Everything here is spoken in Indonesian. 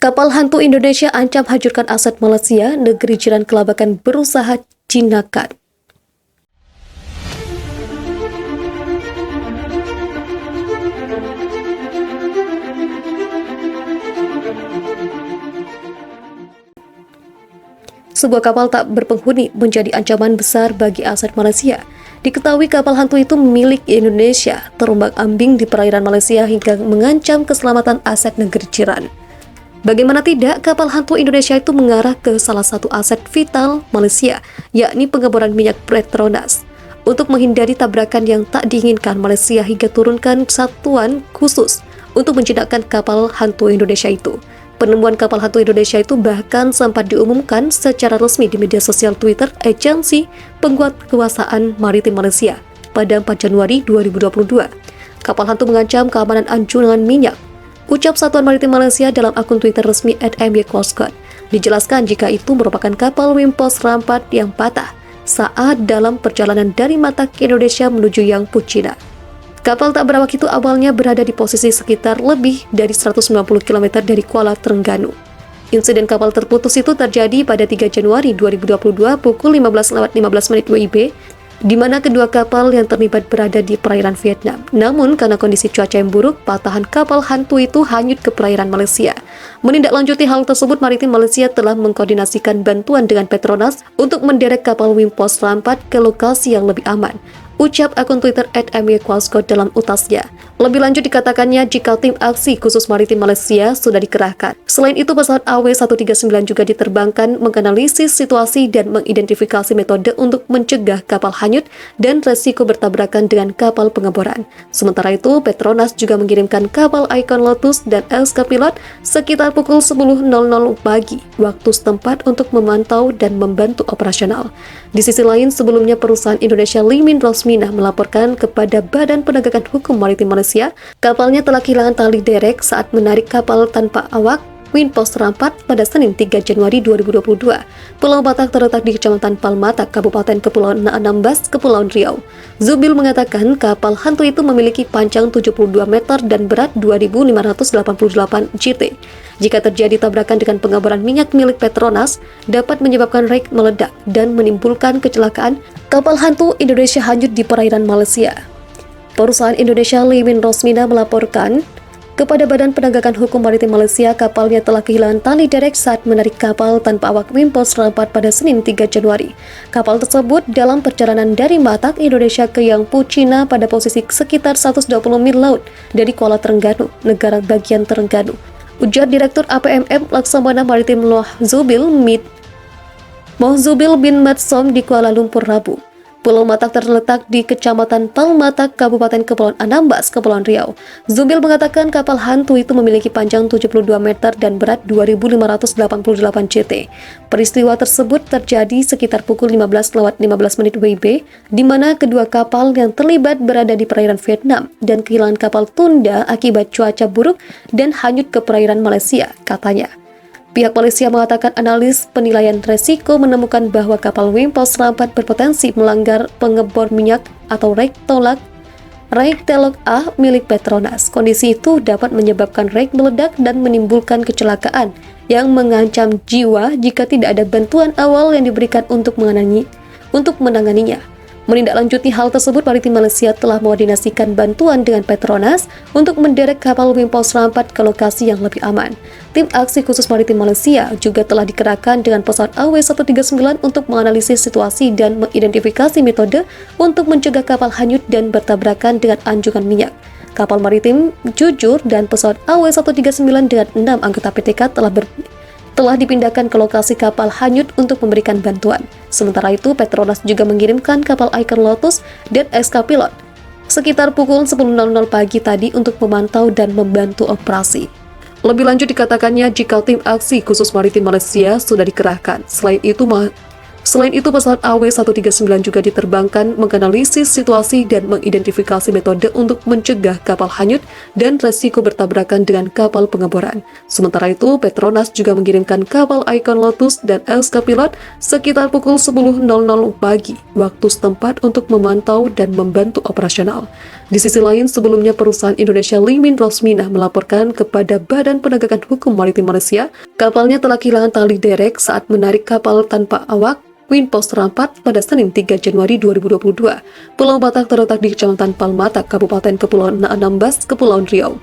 Kapal hantu Indonesia ancam hancurkan aset Malaysia, negeri jiran kelabakan berusaha jinakan. Sebuah kapal tak berpenghuni menjadi ancaman besar bagi aset Malaysia. Diketahui kapal hantu itu milik Indonesia, terombang-ambing di perairan Malaysia hingga mengancam keselamatan aset negeri jiran. Bagaimana tidak, kapal hantu Indonesia itu mengarah ke salah satu aset vital Malaysia, yakni pengeboran minyak Petronas. Untuk menghindari tabrakan yang tak diinginkan, Malaysia hingga turunkan satuan khusus untuk menjinakkan kapal hantu Indonesia itu. Penemuan kapal hantu Indonesia itu bahkan sempat diumumkan secara resmi di media sosial Twitter Agensi Penguat Kekuasaan Maritim Malaysia pada 4 Januari 2022. Kapal hantu mengancam keamanan anjungan minyak, ucap Satuan Maritim Malaysia dalam akun Twitter resmi @MY_Coastguard. Dijelaskan jika itu merupakan kapal Wimpos Rampat yang patah saat dalam perjalanan dari Matak Indonesia menuju Yang Pucina. Kapal tak berawak itu awalnya berada di posisi sekitar lebih dari 190 km dari Kuala Terengganu. Insiden kapal terputus itu terjadi pada 3 Januari 2022 pukul 15.15 WIB, di mana kedua kapal yang terlibat berada di perairan Vietnam. Namun, karena kondisi cuaca yang buruk, patahan kapal hantu itu hanyut ke perairan Malaysia. Menindaklanjuti hal tersebut, Maritim Malaysia telah mengkoordinasikan bantuan dengan Petronas untuk menderek kapal Wimpos Rampat ke lokasi yang lebih aman, ucap akun Twitter @MY_Coastguard dalam utasnya. Lebih lanjut dikatakannya jika tim aksi khusus Maritim Malaysia sudah dikerahkan. Selain itu, pesawat AW139 juga diterbangkan menganalisis situasi dan mengidentifikasi metode untuk mencegah kapal hanyut dan resiko bertabrakan dengan kapal pengeboran. Sementara itu, Petronas juga mengirimkan kapal Icon Lotus dan SK Pilot sekitar pukul 10.00 pagi waktu setempat untuk memantau dan membantu operasional. Di sisi lain, sebelumnya perusahaan Indonesia Limin Rosmina melaporkan kepada Badan Penegakan Hukum Maritim Malaysia, kapalnya telah kehilangan tali derek saat menarik kapal tanpa awak Wimpos Rampat pada Senin 3 Januari 2022. Pulau Matak terletak di Kecamatan Palmatak, Kabupaten Kepulauan Anambas, Kepulauan Riau. Zubil mengatakan kapal hantu itu memiliki panjang 72 meter dan berat 2.588 GT. Jika terjadi tabrakan dengan pengeboran minyak milik Petronas, dapat menyebabkan rek meledak dan menimbulkan kecelakaan. Kapal hantu Indonesia hanyut di perairan Malaysia. Perusahaan Indonesia Limin Rosmina melaporkan kepada Badan Penegakan Hukum Maritim Malaysia kapalnya telah kehilangan tali derek saat menarik kapal tanpa awak Wimpos Rampat pada Senin 3 Januari. Kapal tersebut dalam perjalanan dari Matak, Indonesia ke Yang Pucina pada posisi sekitar 120 mil laut dari Kuala Terengganu, negara bagian Terengganu. Ujar Direktur APMM Laksamana Maritim Zubil bin Matsom di Kuala Lumpur, Rabu. Pulau Matak terletak di Kecamatan Palmatak, Kabupaten Kepulauan Anambas, Kepulauan Riau. Zubil mengatakan kapal hantu itu memiliki panjang 72 meter dan berat 2.588 GT. Peristiwa tersebut terjadi sekitar pukul 15.15 WIB, di mana kedua kapal yang terlibat berada di perairan Vietnam dan kehilangan kapal tunda akibat cuaca buruk dan hanyut ke perairan Malaysia, katanya. Pihak Malaysia mengatakan analis penilaian resiko menemukan bahwa kapal Wimpos Rampat berpotensi melanggar pengebor minyak atau rek telok A milik Petronas. Kondisi itu dapat menyebabkan rek meledak dan menimbulkan kecelakaan yang mengancam jiwa jika tidak ada bantuan awal yang diberikan untuk menanganinya. Menindaklanjuti hal tersebut, Maritim Malaysia telah mengkoordinasikan bantuan dengan Petronas untuk menderek kapal Wimpos Rampat ke lokasi yang lebih aman. Tim aksi khusus Maritim Malaysia juga telah dikerahkan dengan pesawat AW139 untuk menganalisis situasi dan mengidentifikasi metode untuk mencegah kapal hanyut dan bertabrakan dengan anjungan minyak. Kapal maritim Jujur dan pesawat AW139 dengan 6 anggota PTK telah dipindahkan ke lokasi kapal hanyut untuk memberikan bantuan. Sementara itu, Petronas juga mengirimkan kapal Icon Lotus dan SK Pilot sekitar pukul 10.00 pagi tadi untuk memantau dan membantu operasi. Lebih lanjut dikatakannya jika tim aksi khusus Maritim Malaysia sudah dikerahkan. Selain Selain itu, pesawat AW139 juga diterbangkan menganalisis situasi dan mengidentifikasi metode untuk mencegah kapal hanyut dan resiko bertabrakan dengan kapal pengeboran. Sementara itu, Petronas juga mengirimkan kapal Icon Lotus dan SK Pilot sekitar pukul 10.00 pagi waktu setempat untuk memantau dan membantu operasional. Di sisi lain, sebelumnya perusahaan Indonesia Limin Rosminah melaporkan kepada Badan Penegakan Hukum Maritim Malaysia, kapalnya telah kehilangan tali derek saat menarik kapal tanpa awak Queen Post Rampat pada Senin 3 Januari 2022. Pulau Batak terletak di Kecamatan Palmatak, Kabupaten Kepulauan Anambas, Kepulauan Riau.